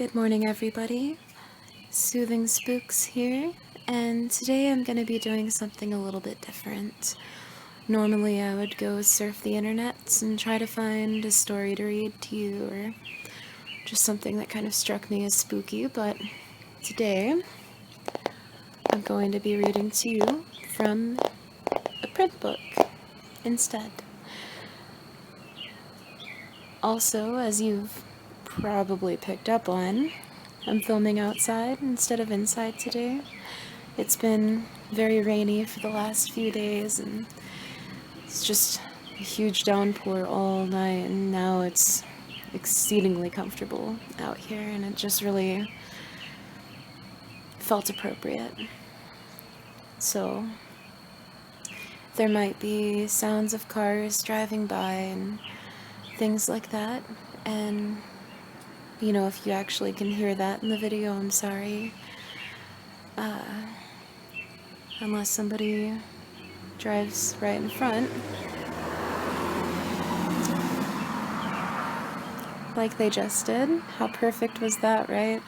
Good morning, everybody. Soothing Spooks here, and today I'm going to be doing something a little bit different. Normally, I would go surf the internet and try to find a story to read to you, or just something that kind of struck me as spooky, but today I'm going to be reading to you from a print book instead. Also, as you've probably picked up on, I'm filming outside instead of inside today. It's been very rainy for the last few days, and it's just a huge downpour all night, and now it's exceedingly comfortable out here, and it just really felt appropriate. So, there might be sounds of cars driving by and things like that, and if you actually can hear that in the video, I'm sorry. Unless somebody drives right in front. Like they just did. How perfect was that, right?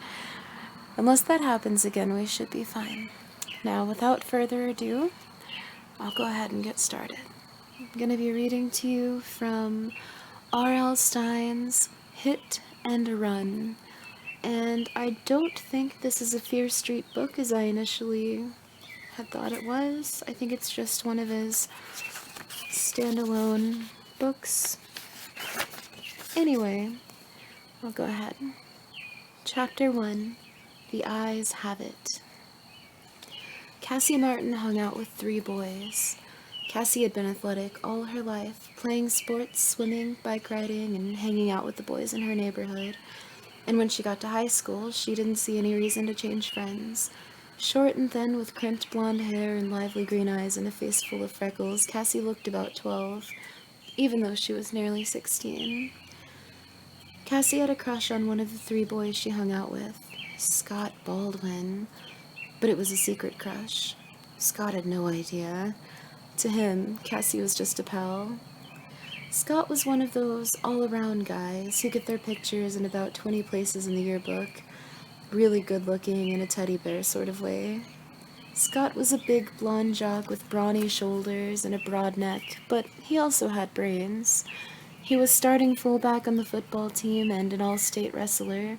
Unless that happens again, we should be fine. Now, without further ado, I'll go ahead and get started. I'm going to be reading to you from R.L. Stine's Hit and Run. And I don't think this is a Fear Street book as I initially had thought it was. I think it's just one of his standalone books. Anyway, I'll go ahead. Chapter 1, The Eyes Have It. Cassie Martin hung out with 3 boys. Cassie had been athletic all her life, playing sports, swimming, bike riding, and hanging out with the boys in her neighborhood. And when she got to high school, she didn't see any reason to change friends. Short and thin, with crimped blonde hair and lively green eyes and a face full of freckles, Cassie looked about 12, even though she was nearly 16. Cassie had a crush on one of the 3 boys she hung out with, Scott Baldwin, but it was a secret crush. Scott had no idea. To him, Cassie was just a pal. Scott was one of those all-around guys who get their pictures in about 20 places in the yearbook, really good-looking in a teddy bear sort of way. Scott was a big blonde jock with brawny shoulders and a broad neck, but he also had brains. He was starting fullback on the football team and an all-state wrestler.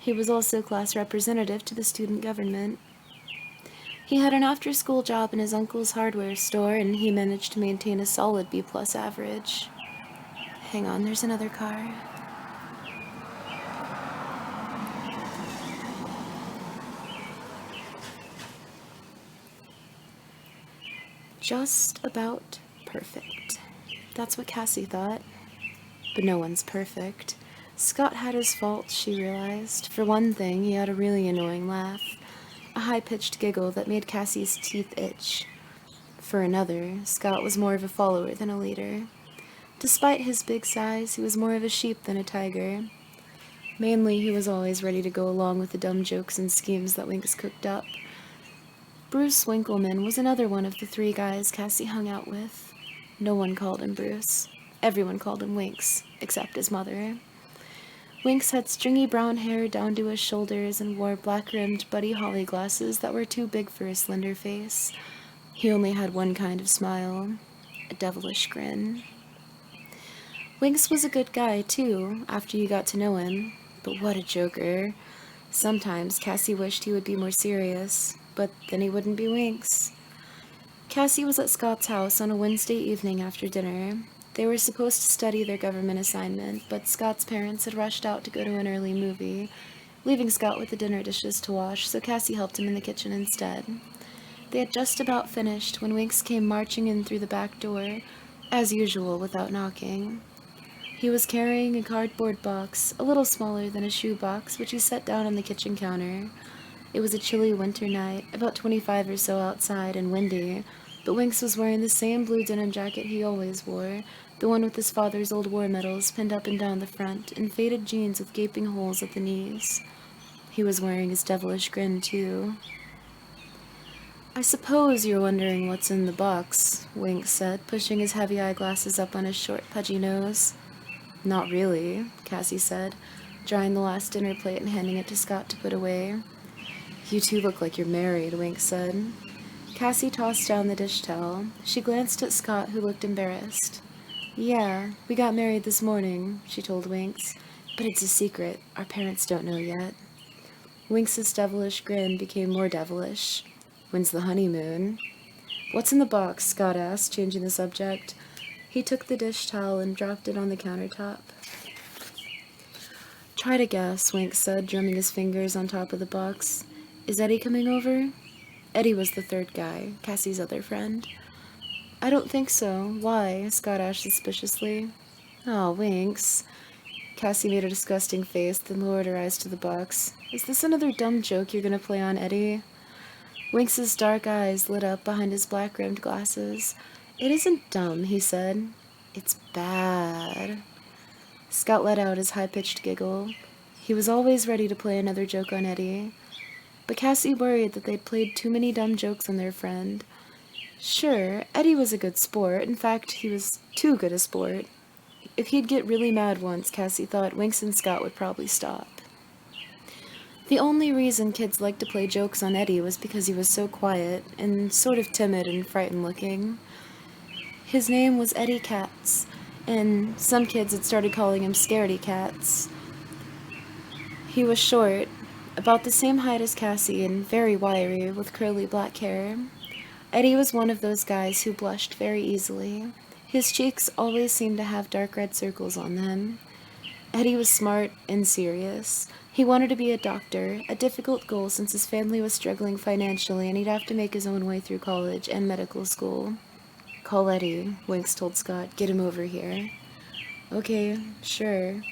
He was also class representative to the student government. He had an after-school job in his uncle's hardware store, and he managed to maintain a solid B+ average. Hang on, there's another car. Just about perfect. That's what Cassie thought. But no one's perfect. Scott had his faults, she realized. For one thing, he had a really annoying laugh. A high-pitched giggle that made Cassie's teeth itch. For another, Scott was more of a follower than a leader. Despite his big size, he was more of a sheep than a tiger. Mainly, he was always ready to go along with the dumb jokes and schemes that Winks cooked up. Bruce Winkleman was another one of the 3 guys Cassie hung out with. No one called him Bruce. Everyone called him Winks, except his mother. Winks had stringy brown hair down to his shoulders and wore black-rimmed Buddy Holly glasses that were too big for his slender face. He only had one kind of smile, a devilish grin. Winks was a good guy, too, after you got to know him, but what a joker. Sometimes Cassie wished he would be more serious, but then he wouldn't be Winks. Cassie was at Scott's house on a Wednesday evening after dinner. They were supposed to study their government assignment, but Scott's parents had rushed out to go to an early movie, leaving Scott with the dinner dishes to wash, so Cassie helped him in the kitchen instead. They had just about finished when Winks came marching in through the back door, as usual, without knocking. He was carrying a cardboard box, a little smaller than a shoe box, which he set down on the kitchen counter. It was a chilly winter night, about 25 or so outside and windy, but Winks was wearing the same blue denim jacket he always wore, the one with his father's old war medals pinned up and down the front, and faded jeans with gaping holes at the knees. He was wearing his devilish grin, too. "I suppose you're wondering what's in the box," Winks said, pushing his heavy eyeglasses up on his short, pudgy nose. "Not really," Cassie said. drying the last dinner plate and handing it to Scott to put away. You two look like you're married, Winks said. Cassie tossed down the dish towel. She glanced at Scott, who looked embarrassed. Yeah, we got married this morning, she told Winks. But it's a secret. Our parents don't know yet. Winks's devilish grin became more devilish. When's the honeymoon? What's in the box? Scott asked, changing the subject. He took the dish towel and dropped it on the countertop. Try to guess, Winks said, drumming his fingers on top of the box. Is Eddie coming over? Eddie was the third guy, Cassie's other friend. I don't think so. Why? Scott asked suspiciously. Oh, Winks. Cassie made a disgusting face, then lowered her eyes to the box. Is this another dumb joke you're gonna play on Eddie? Winks's dark eyes lit up behind his black-rimmed glasses. It isn't dumb, he said. It's bad. Scott let out his high-pitched giggle. He was always ready to play another joke on Eddie. But Cassie worried that they'd played too many dumb jokes on their friend. Sure, Eddie was a good sport. In fact, he was too good a sport. If he'd get really mad once, Cassie thought Winks and Scott would probably stop. The only reason kids liked to play jokes on Eddie was because he was so quiet and sort of timid and frightened-looking. His name was Eddie Katz, and some kids had started calling him Scaredy Katz. He was short, about the same height as Cassie, and very wiry, with curly black hair. Eddie was one of those guys who blushed very easily. His cheeks always seemed to have dark red circles on them. Eddie was smart and serious. He wanted to be a doctor, a difficult goal since his family was struggling financially and he'd have to make his own way through college and medical school. Call Eddie, Winks told Scott. Get him over here. Okay, sure.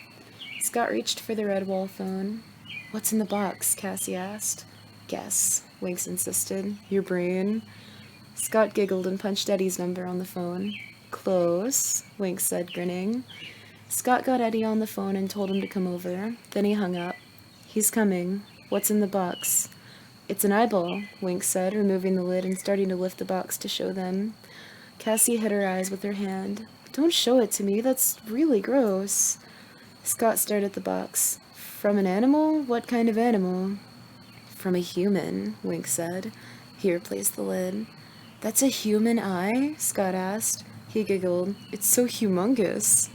Scott reached for the red wall phone. What's in the box? Cassie asked. Guess, Winks insisted. Your brain? Scott giggled and punched Eddie's number on the phone. Close, Winks said, grinning. Scott got Eddie on the phone and told him to come over. Then he hung up. He's coming. What's in the box? It's an eyeball, Winks said, removing the lid and starting to lift the box to show them. Cassie hid her eyes with her hand. Don't show it to me. That's really gross. Scott stared at the box. From an animal? What kind of animal? From a human, Winks said. He replaced the lid. That's a human eye? Scott asked. He giggled. It's so humongous.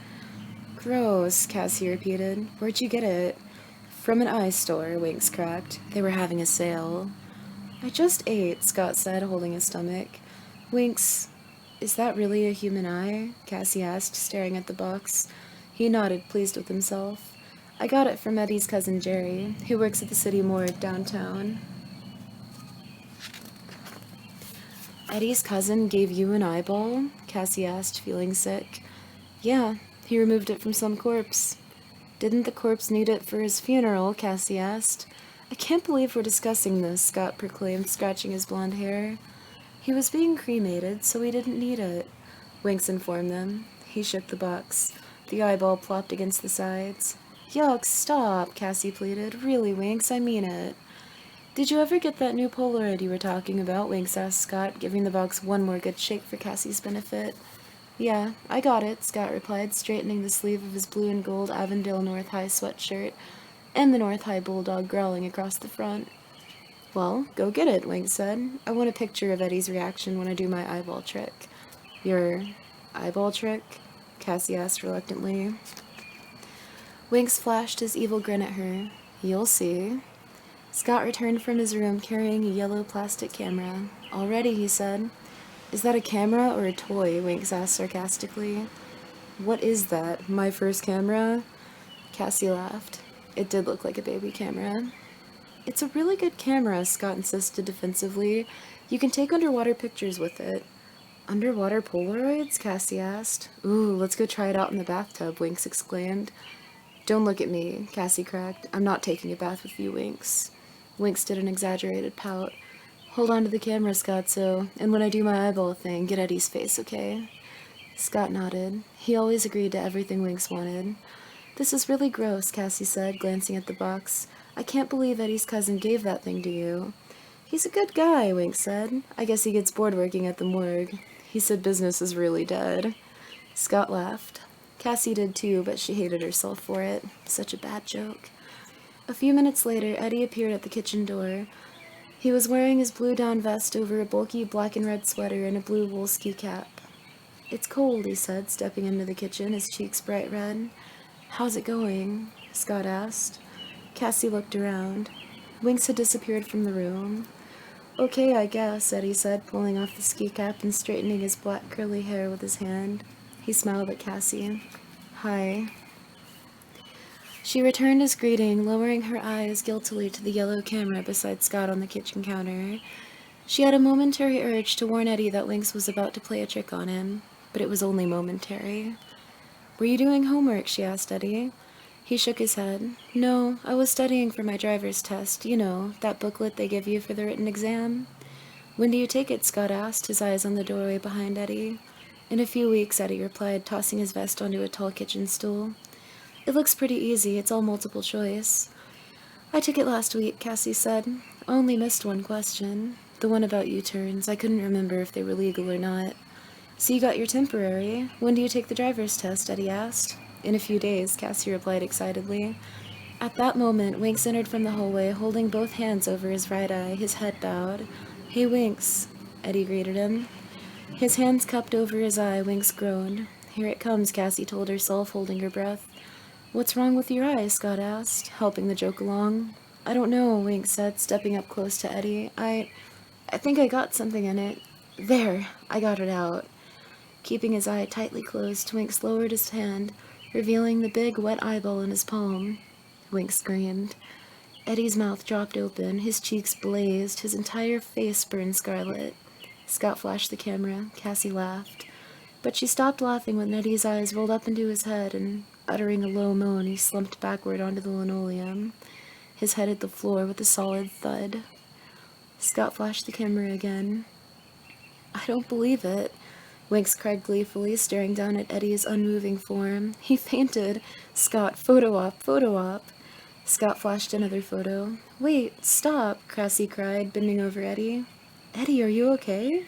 Gross, Cassie repeated. Where'd you get it? From an eye store, Winks cracked. They were having a sale. I just ate, Scott said, holding his stomach. Winks, is that really a human eye? Cassie asked, staring at the box. He nodded, pleased with himself. I got it from Eddie's cousin Jerry, who works at the city morgue downtown. Eddie's cousin gave you an eyeball? Cassie asked, feeling sick. Yeah, he removed it from some corpse. Didn't the corpse need it for his funeral? Cassie asked. I can't believe we're discussing this, Scott proclaimed, scratching his blonde hair. He was being cremated, so he didn't need it, Winks informed them. He shook the box. The eyeball plopped against the sides. Yuck, stop, Cassie pleaded. Really, Winks, I mean it. Did you ever get that new Polaroid you were talking about? Winks asked Scott, giving the box one more good shake for Cassie's benefit. Yeah, I got it, Scott replied, straightening the sleeve of his blue and gold Avondale North High sweatshirt, and the North High bulldog growling across the front. Well, go get it, Winks said. I want a picture of Eddie's reaction when I do my eyeball trick. Your eyeball trick? Cassie asked reluctantly. Winks flashed his evil grin at her. You'll see. Scott returned from his room carrying a yellow plastic camera. All ready, he said. Is that a camera or a toy? Winks asked sarcastically. What is that? My first camera? Cassie laughed. It did look like a baby camera. It's a really good camera, Scott insisted defensively. You can take underwater pictures with it. Underwater Polaroids? Cassie asked. Ooh, let's go try it out in the bathtub, Winks exclaimed. Don't look at me, Cassie cracked. I'm not taking a bath with you, Winks. Winks did an exaggerated pout. Hold on to the camera, Scott, and when I do my eyeball thing, get Eddie's face, okay? Scott nodded. He always agreed to everything Winks wanted. This is really gross, Cassie said, glancing at the box. I can't believe Eddie's cousin gave that thing to you. He's a good guy, Winks said. I guess he gets bored working at the morgue. He said business is really dead. Scott laughed. Cassie did too, but she hated herself for it. Such a bad joke. A few minutes later, Eddie appeared at the kitchen door. He was wearing his blue down vest over a bulky black and red sweater and a blue wool ski cap. "It's cold," he said, stepping into the kitchen, his cheeks bright red. "How's it going?" Scott asked. Cassie looked around. Winks had disappeared from the room. "Okay, I guess," Eddie said, pulling off the ski cap and straightening his black curly hair with his hand. He smiled at Cassie. "Hi." She returned his greeting, lowering her eyes guiltily to the yellow camera beside Scott on the kitchen counter. She had a momentary urge to warn Eddie that Winks was about to play a trick on him, but it was only momentary. "Were you doing homework?" she asked Eddie. He shook his head. "No, I was studying for my driver's test. You know, that booklet they give you for the written exam." "When do you take it?" Scott asked, his eyes on the doorway behind Eddie. "In a few weeks," Eddie replied, tossing his vest onto a tall kitchen stool. "It looks pretty easy. It's all multiple choice." "I took it last week," Cassie said. "I only missed one question. The one about U-turns. I couldn't remember if they were legal or not." "So you got your temporary. When do you take the driver's test?" Eddie asked. "In a few days," Cassie replied excitedly. At that moment, Winks entered from the hallway, holding both hands over his right eye, his head bowed. "Hey, Winks," Eddie greeted him. His hands cupped over his eye, Winks groaned. "Here it comes," Cassie told herself, holding her breath. "What's wrong with your eye?" Scott asked, helping the joke along. "I don't know," Winks said, stepping up close to Eddie. I think I got something in it. There, I got it out." Keeping his eye tightly closed, Winks lowered his hand, revealing the big, wet eyeball in his palm. Winks screamed. Eddie's mouth dropped open, his cheeks blazed, his entire face burned scarlet. Scott flashed the camera. Cassie laughed. But she stopped laughing when Eddie's eyes rolled up into his head, and, uttering a low moan, he slumped backward onto the linoleum. His head hit the floor with a solid thud. Scott flashed the camera again. "I don't believe it," Winks cried gleefully, staring down at Eddie's unmoving form. "He fainted. Scott, photo op, photo op." Scott flashed another photo. "Wait, stop," Cassie cried, bending over Eddie. "Eddie, are you okay?"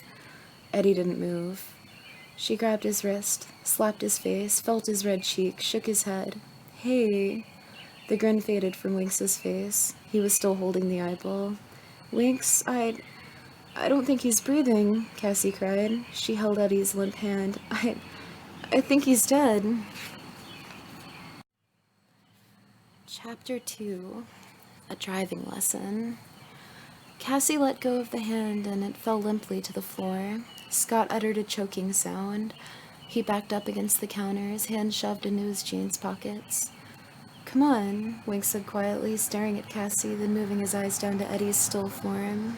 Eddie didn't move. She grabbed his wrist, slapped his face, felt his red cheek, shook his head. "Hey." The grin faded from Winks's face. He was still holding the eyeball. "Winks, I don't think he's breathing," Cassie cried. She held Eddie's limp hand. I think he's dead." Chapter 2. A Driving Lesson. Cassie let go of the hand, and it fell limply to the floor. Scott uttered a choking sound. He backed up against the counter, his hands shoved into his jeans pockets. "Come on," Winks said quietly, staring at Cassie, then moving his eyes down to Eddie's still form.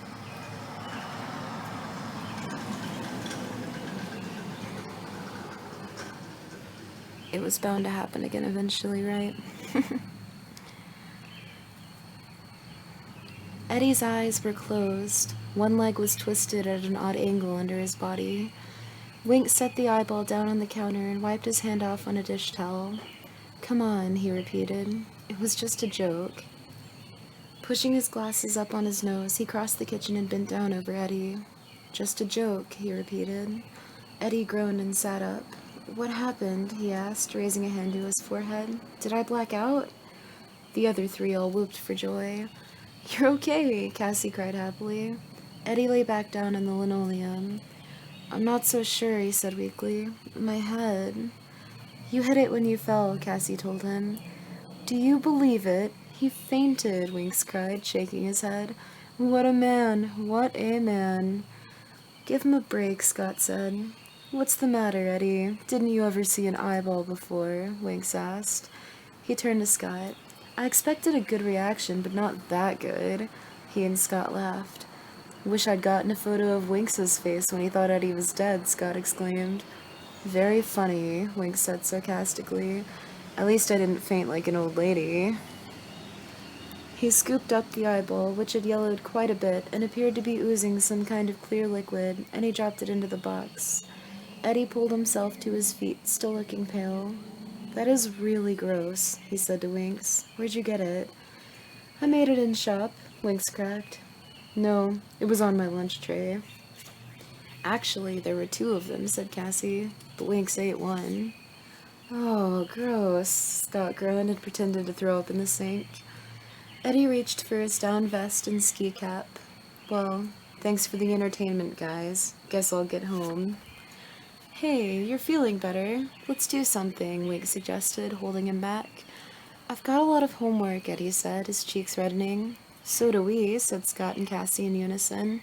It was bound to happen again eventually, right? Eddie's eyes were closed. One leg was twisted at an odd angle under his body. Winks set the eyeball down on the counter and wiped his hand off on a dish towel. "Come on," he repeated. "It was just a joke." Pushing his glasses up on his nose, he crossed the kitchen and bent down over Eddie. "Just a joke," he repeated. Eddie groaned and sat up. "What happened?" he asked, raising a hand to his forehead. "Did I black out?" The other three all whooped for joy. "You're okay," Cassie cried happily. Eddie lay back down on the linoleum. "I'm not so sure," he said weakly. "My head." "You hit it when you fell," Cassie told him. "Do you believe it? He fainted," Winks cried, shaking his head. "What a man! What a man!" "Give him a break," Scott said. "What's the matter, Eddie? Didn't you ever see an eyeball before?" Winks asked. He turned to Scott. "I expected a good reaction, but not that good." He and Scott laughed. "Wish I'd gotten a photo of Winks's face when he thought Eddie was dead," Scott exclaimed. "Very funny," Winks said sarcastically. "At least I didn't faint like an old lady." He scooped up the eyeball, which had yellowed quite a bit and appeared to be oozing some kind of clear liquid, and he dropped it into the box. Eddie pulled himself to his feet, still looking pale. "That is really gross," he said to Winks. "Where'd you get it?" "I made it in shop," Winks cracked. "No, it was on my lunch tray." "Actually, there were two of them," said Cassie, "but Winks ate one." Oh, gross, Scott groaned and pretended to throw up in the sink. Eddie reached for his down vest and ski cap. Well, thanks for the entertainment, guys. Guess I'll get home. Hey, you're feeling better. Let's do something, Wink suggested, holding him back. I've got a lot of homework, Eddie said, his cheeks reddening. So do we, said Scott and Cassie in unison.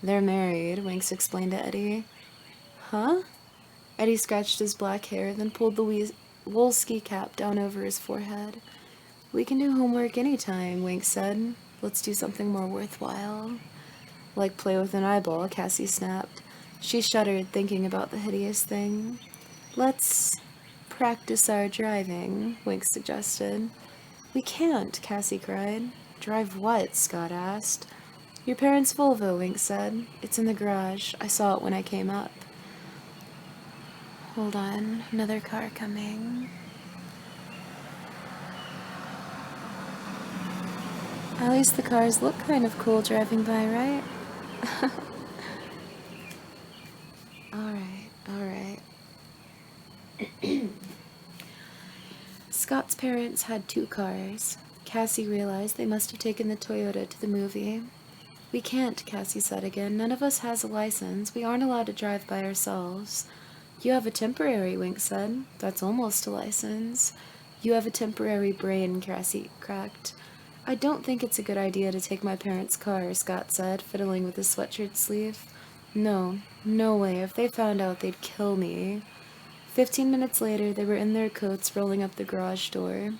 They're married, Winks explained to Eddie. Huh? Eddie scratched his black hair, then pulled the wool ski cap down over his forehead. We can do homework anytime, Wink said. Let's do something more worthwhile. Like play with an eyeball, Cassie snapped. She shuddered, thinking about the hideous thing. Let's practice our driving, Wink suggested. We can't, Cassie cried. Drive what? Scott asked. Your parents' Volvo, Wink said. It's in the garage. I saw it when I came up. Hold on, another car coming. At least the cars look kind of cool driving by, right? Alright. Scott's parents had 2 cars. Cassie realized they must have taken the Toyota to the movie. We can't, Cassie said again. None of us has a license. We aren't allowed to drive by ourselves. You have a temporary, Wink said. That's almost a license. You have a temporary brain, Cassie cracked. I don't think it's a good idea to take my parents' car, Scott said, fiddling with his sweatshirt sleeve. No way. If they found out, they'd kill me. 15 minutes later, they were in their coats rolling up the garage door.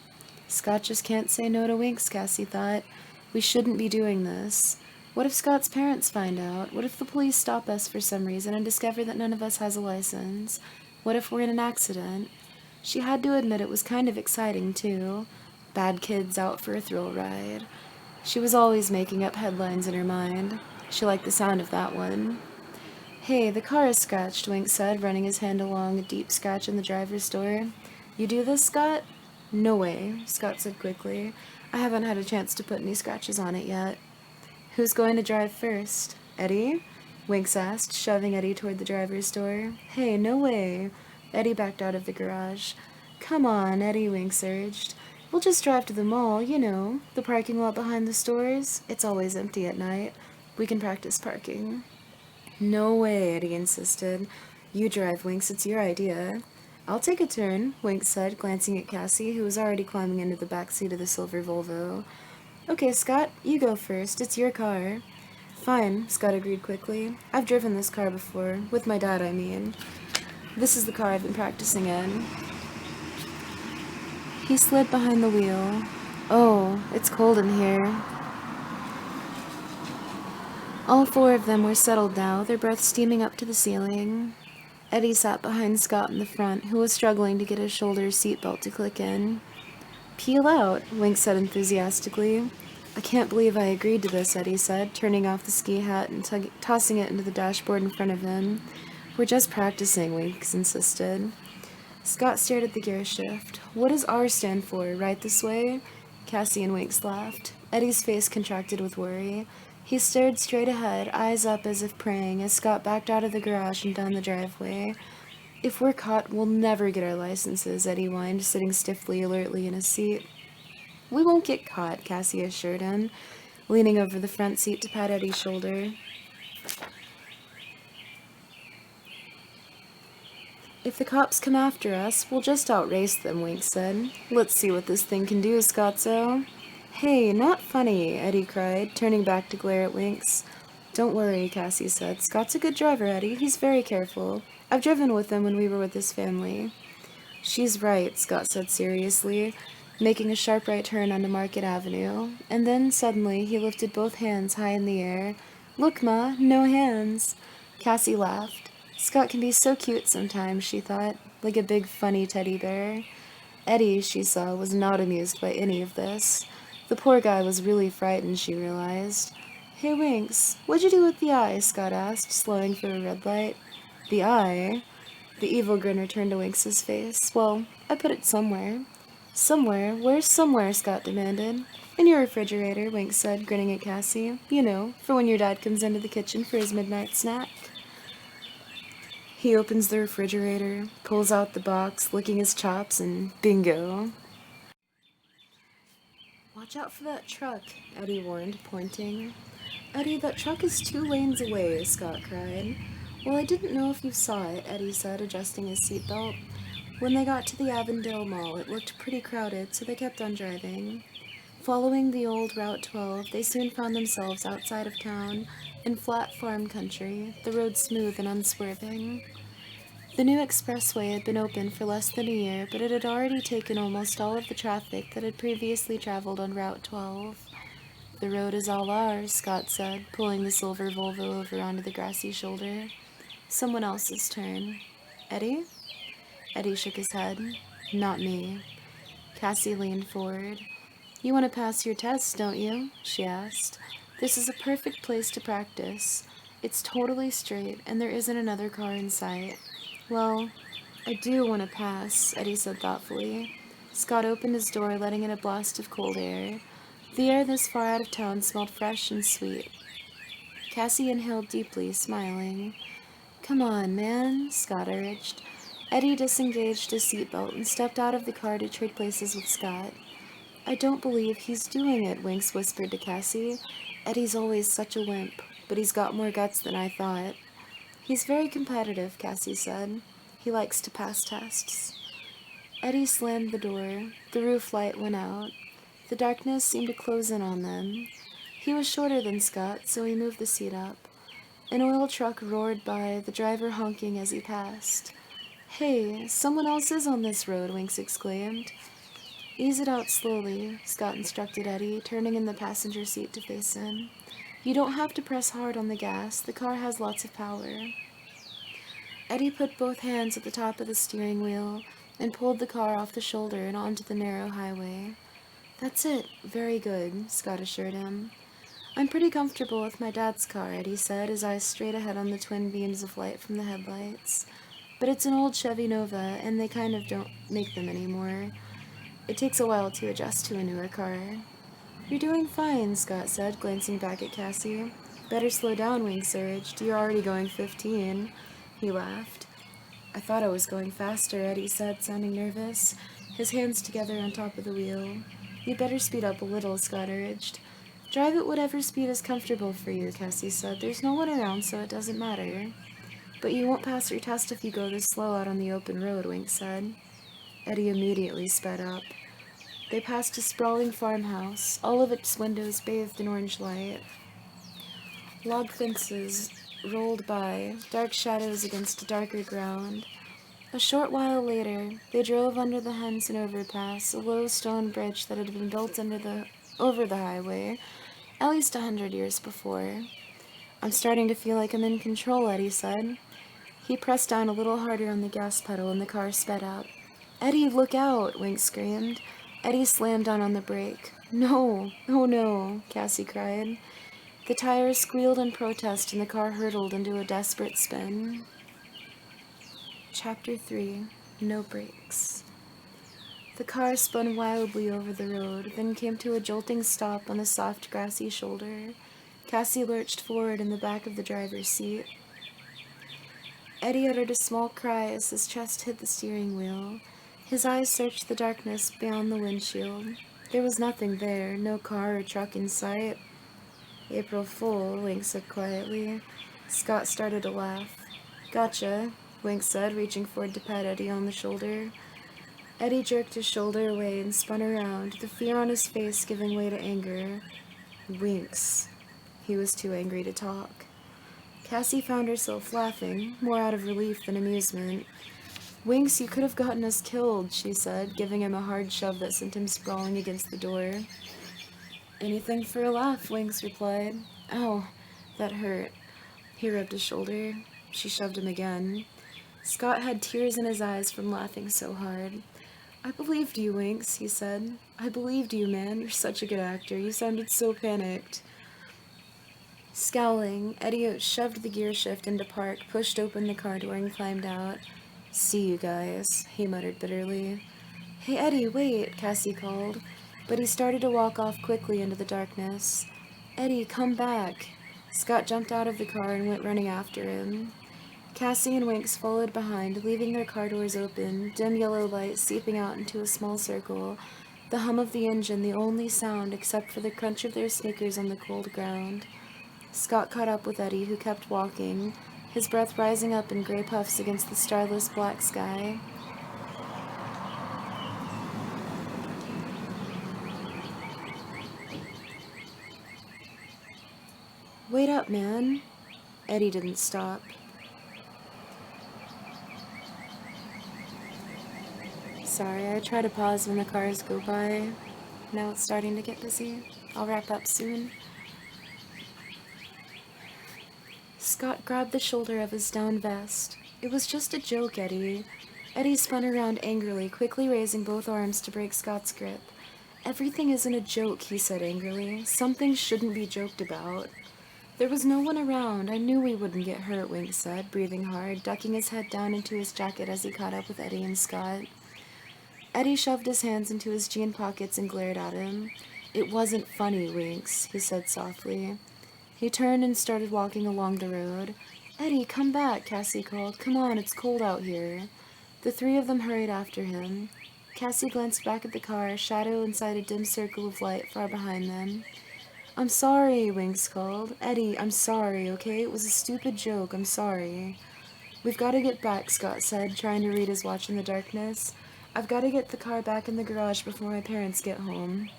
Scott just can't say no to Winks, Cassie thought. We shouldn't be doing this. What if Scott's parents find out? What if the police stop us for some reason and discover that none of us has a license? What if we're in an accident? She had to admit it was kind of exciting, too. Bad kids out for a thrill ride. She was always making up headlines in her mind. She liked the sound of that one. Hey, the car is scratched, Wink said, running his hand along a deep scratch in the driver's door. You do this, Scott? No way, Scott said quickly. I haven't had a chance to put any scratches on it yet. Who's going to drive first? Eddie? Winks asked, shoving Eddie toward the driver's door. Hey, no way. Eddie backed out of the garage. Come on, Eddie, Winks urged. We'll just drive to the mall, you know, the parking lot behind the stores. It's always empty at night. We can practice parking. No way, Eddie insisted. You drive, Winks, it's your idea. I'll take a turn, Winks said, glancing at Cassie, who was already climbing into the back seat of the silver Volvo. Okay, Scott, you go first. It's your car. Fine, Scott agreed quickly. I've driven this car before. With my dad, I mean. This is the car I've been practicing in. He slid behind the wheel. Oh, it's cold in here. All 4 of them were settled now, their breath steaming up to the ceiling. Eddie sat behind Scott in the front, who was struggling to get his shoulder seatbelt to click in. Peel out, Wink said enthusiastically. I can't believe I agreed to this, Eddie said, turning off the ski hat and tossing it into the dashboard in front of him. We're just practicing, Winks insisted. Scott stared at the gear shift. What does R stand for? Right this way? Cassie and Winks laughed. Eddie's face contracted with worry. He stared straight ahead, eyes up as if praying, as Scott backed out of the garage and down the driveway. If we're caught, we'll never get our licenses, Eddie whined, sitting stiffly, alertly in his seat. We won't get caught, Cassie assured him, leaning over the front seat to pat Eddie's shoulder. If the cops come after us, we'll just outrace them, Wink said. Let's see what this thing can do, Scotzo. Hey, not funny, Eddie cried, turning back to glare at Winks. Don't worry, Cassie said. Scott's a good driver, Eddie. He's very careful. I've driven with him when we were with his family. She's right, Scott said seriously, making a sharp right turn onto Market Avenue. And then, suddenly, he lifted both hands high in the air. Look, Ma, no hands. Cassie laughed. Scott can be so cute sometimes, she thought, like a big funny teddy bear. Eddie, she saw, was not amused by any of this. The poor guy was really frightened, she realized. Hey, Winks, what'd you do with the eye? Scott asked, slowing for a red light. The eye? The evil grin returned to Winks's face. Well, I put it somewhere. Somewhere? Where's somewhere? Scott demanded. In your refrigerator, Winks said, grinning at Cassie. You know, for when your dad comes into the kitchen for his midnight snack. He opens the refrigerator, pulls out the box, licking his chops, and bingo. "Watch out for that truck," Eddie warned, pointing. "Eddie, that truck is 2 lanes away," Scott cried. "Well, I didn't know if you saw it," Eddie said, adjusting his seatbelt. When they got to the Avondale Mall, it looked pretty crowded, so they kept on driving. Following the old Route 12, they soon found themselves outside of town, in flat farm country, the road smooth and unswerving. The new expressway had been open for less than a year, but it had already taken almost all of the traffic that had previously traveled on Route 12. "The road is all ours," Scott said, pulling the silver Volvo over onto the grassy shoulder. "Someone else's turn." "Eddie?" Eddie shook his head. "Not me." Cassie leaned forward. "You want to pass your test, don't you?" she asked. "This is a perfect place to practice. It's totally straight, and there isn't another car in sight." "Well, I do want to pass," Eddie said thoughtfully. Scott opened his door, letting in a blast of cold air. The air this far out of town smelled fresh and sweet. Cassie inhaled deeply, smiling. "Come on, man," Scott urged. Eddie disengaged his seatbelt and stepped out of the car to trade places with Scott. "I don't believe he's doing it," Winks whispered to Cassie. "Eddie's always such a wimp, but he's got more guts than I thought." "He's very competitive," Cassie said. "He likes to pass tests." Eddie slammed the door. The roof light went out. The darkness seemed to close in on them. He was shorter than Scott, so he moved the seat up. An oil truck roared by, the driver honking as he passed. "Hey, someone else is on this road," Winks exclaimed. "Ease it out slowly," Scott instructed Eddie, turning in the passenger seat to face him. "You don't have to press hard on the gas. The car has lots of power." Eddie put both hands at the top of the steering wheel and pulled the car off the shoulder and onto the narrow highway. "That's it. Very good," Scott assured him. "I'm pretty comfortable with my dad's car," Eddie said, his eyes straight ahead on the twin beams of light from the headlights. "But it's an old Chevy Nova, and they kind of don't make them anymore. It takes a while to adjust to a newer car." "You're doing fine," Scott said, glancing back at Cassie. "Better slow down," Winks urged. "You're already going 15. He laughed. "I thought I was going faster," Eddie said, sounding nervous, his hands together on top of the wheel. "You'd better speed up a little," Scott urged. "Drive at whatever speed is comfortable for you," Cassie said. "There's no one around, so it doesn't matter." "But you won't pass your test if you go this slow out on the open road," Winks said. Eddie immediately sped up. They passed a sprawling farmhouse, all of its windows bathed in orange light. Log fences rolled by, dark shadows against a darker ground. A short while later, they drove under the Henson overpass, a low stone bridge that had been built over the highway, at least 100 years before. "I'm starting to feel like I'm in control," Eddie said. He pressed down a little harder on the gas pedal and the car sped up. "Eddie, look out!" Winks screamed. Eddie slammed down on the brake. "No! Oh no!" Cassie cried. The tires squealed in protest and the car hurtled into a desperate spin. Chapter 3. No Brakes. The car spun wildly over the road, then came to a jolting stop on the soft, grassy shoulder. Cassie lurched forward in the back of the driver's seat. Eddie uttered a small cry as his chest hit the steering wheel. His eyes searched the darkness beyond the windshield. There was nothing there, no car or truck in sight. "April Fool," Winks said quietly. Scott started to laugh. "Gotcha," Winks said, reaching forward to pat Eddie on the shoulder. Eddie jerked his shoulder away and spun around, the fear on his face giving way to anger. "Winks." He was too angry to talk. Cassie found herself laughing, more out of relief than amusement. "Winks, you could have gotten us killed," she said, giving him a hard shove that sent him sprawling against the door. "Anything for a laugh," Winks replied. "Ow, that hurt." He rubbed his shoulder. She shoved him again. Scott had tears in his eyes from laughing so hard. "I believed you, Winks," he said. "I believed you, man. You're such a good actor. You sounded so panicked." Scowling, Eddie shoved the gear shift into park, pushed open the car door, and climbed out. "See you guys," he muttered bitterly. "Hey, Eddie, wait," Cassie called, but he started to walk off quickly into the darkness. "Eddie, come back." Scott jumped out of the car and went running after him. Cassie and Winks followed behind, leaving their car doors open, dim yellow light seeping out into a small circle, the hum of the engine the only sound except for the crunch of their sneakers on the cold ground. Scott caught up with Eddie, who kept walking, his breath rising up in gray puffs against the starless black sky. Wait up, man. Eddie didn't stop. Sorry, I try to pause when the cars go by. Now it's starting to get busy. I'll wrap up soon. Scott grabbed the shoulder of his down vest. It was just a joke, Eddie. Eddie spun around angrily, quickly raising both arms to break Scott's grip. Everything isn't a joke, he said angrily. Some things shouldn't be joked about. There was no one around. I knew we wouldn't get hurt, Wink said, breathing hard, ducking his head down into his jacket as he caught up with Eddie and Scott. Eddie shoved his hands into his jean pockets and glared at him. It wasn't funny, Winks, he said softly. He turned and started walking along the road. Eddie, come back, Cassie called. Come on, it's cold out here. The three of them hurried after him. Cassie glanced back at the car, a shadow inside a dim circle of light far behind them. I'm sorry, Winks called. Eddie, I'm sorry, okay? It was a stupid joke. I'm sorry. We've got to get back, Scott said, trying to read his watch in the darkness. I've got to get the car back in the garage before my parents get home.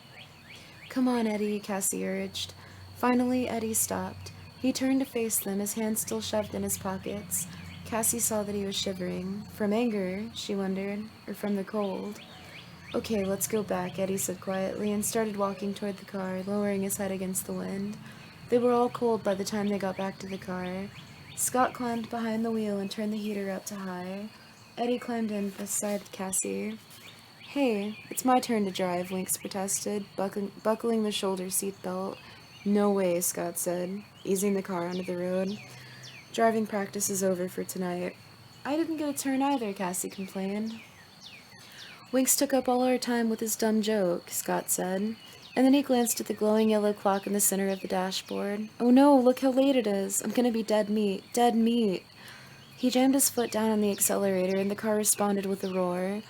Come on, Eddie, Cassie urged. Finally, Eddie stopped. He turned to face them, his hands still shoved in his pockets. Cassie saw that he was shivering. From anger, she wondered, or from the cold. Okay, let's go back, Eddie said quietly, and started walking toward the car, lowering his head against the wind. They were all cold by the time they got back to the car. Scott climbed behind the wheel and turned the heater up to high. Eddie climbed in beside Cassie. Hey, it's my turn to drive, Winks protested, buckling the shoulder seat belt. No way, Scott said, easing the car onto the road. Driving practice is over for tonight. I didn't get a turn either, Cassie complained. Winks took up all our time with his dumb joke, Scott said, and then he glanced at the glowing yellow clock in the center of the dashboard. Oh no, look how late it is. I'm gonna be dead meat. Dead meat. He jammed his foot down on the accelerator, and the car responded with a roar.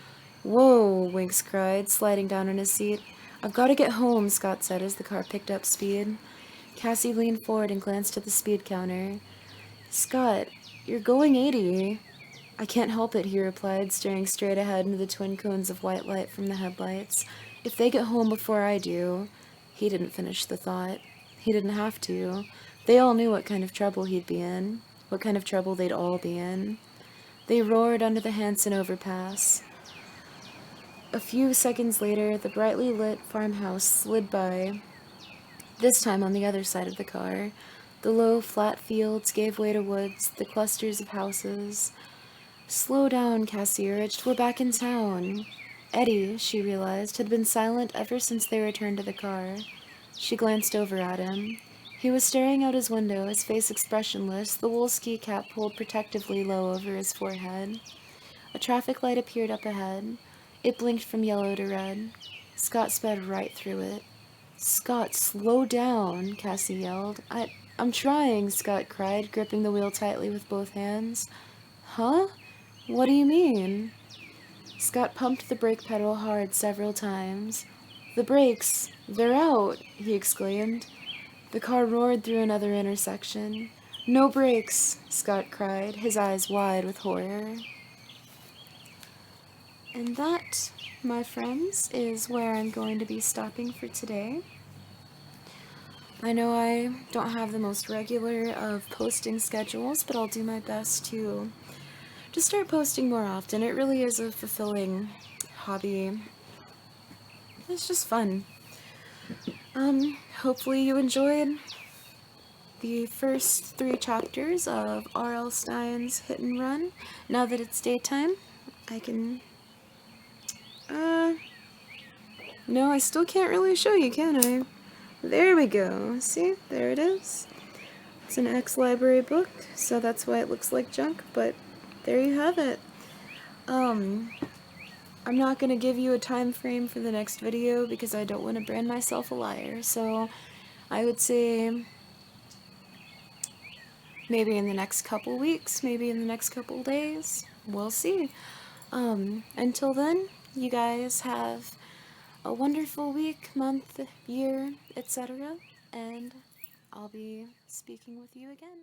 Whoa, Winks cried, sliding down on his seat. I've got to get home, Scott said as the car picked up speed. Cassie leaned forward and glanced at the speed counter. Scott, you're going 80. I can't help it, he replied, staring straight ahead into the twin cones of white light from the headlights. If they get home before I do... He didn't finish the thought. He didn't have to. They all knew what kind of trouble he'd be in. What kind of trouble they'd all be in. They roared under the Hanson overpass. A few seconds later, the brightly lit farmhouse slid by, this time on the other side of the car. The low, flat fields gave way to woods, the clusters of houses. Slow down, Cassie urged. We're back in town. Eddie, she realized, had been silent ever since they returned to the car. She glanced over at him. He was staring out his window, his face expressionless, the wool ski cap pulled protectively low over his forehead. A traffic light appeared up ahead. It blinked from yellow to red. Scott sped right through it. Scott, slow down, Cassie yelled. I'm trying, Scott cried, gripping the wheel tightly with both hands. Huh? What do you mean? Scott pumped the brake pedal hard several times. The brakes, they're out, he exclaimed. The car roared through another intersection. No brakes, Scott cried, his eyes wide with horror. And that, my friends, is where I'm going to be stopping for today. I know I don't have the most regular of posting schedules, but I'll do my best to start posting more often. It really is a fulfilling hobby. It's just fun. Hopefully you enjoyed the first 3 chapters of R.L. Stine's Hit and Run. Now that it's daytime, I can... No, I still can't really show you, can I? There we go. See? There it is. It's an ex-library book, so that's why it looks like junk, but there you have it. I'm not going to give you a time frame for the next video because I don't want to brand myself a liar, so I would say Maybe in the next couple weeks, maybe in the next couple days. We'll see. Until then, you guys have a wonderful week, month, year, etc. And I'll be speaking with you again.